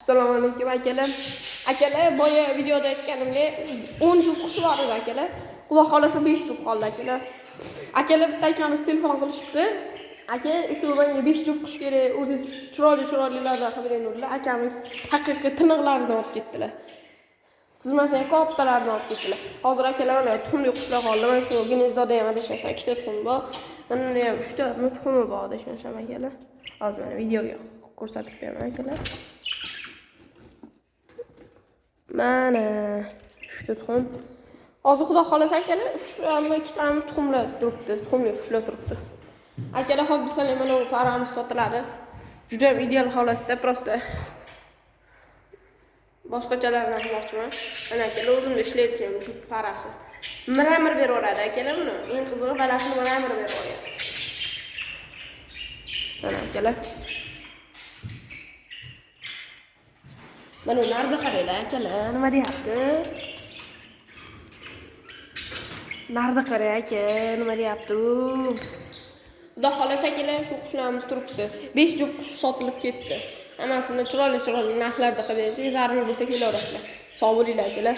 Assalomu alaykum akalar. Akalar, boya videoda aytganimdek 10 juft qush bor edi akalar. Xudo xolasa 5 juft qoldi akalar. Akalar bitta akamiz telefon qilishibdi. Aka, shu menga 5 juft qush kerak. O'zingiz chiroylilardan qilib beringlar. Akamiz haqiqiy tiniqlardan olib ketdilar. Tizmasang kattalardan olib ketdilar. Hozir akalar mana tuxumli qushlar qoldi. Mana shu gnezdoda ham adashmasam ikkita tuxum bor. Mana ham 3 ta tuxumi bor adashmasam akalar. Hozir mana videoga ko'rsatib beraman akalar. Mana shu tuxum. Hozir xudo xolasa akalar, shu ham ikkita tuxumlar turibdi. Tuxumli qushlar turibdi. Akalar, xo'p, bizlar mana bu paramiz sotiladi. Juda ham ideal holatda, prosta boshqachalardan qilmoqchiman. Mana akalar, o'zimda ishlayotgan bu parasi. Miramir beraveradi akalar buni. Eng qizig'i balasini miramir beraveradi. Mana akalar. Mana narda qaranglar akalar, nima deyapti? Narda qarang aka, nima deyapti u? Xudo xolasa akalar, shu qushlarimiz turibdi. 5 juft qush sotilib ketdi. Hammasini chiroyli narxlarda qilib berdik. Zarur bo'lsa kelaverasizlar. Sog' bo'linglar akalar.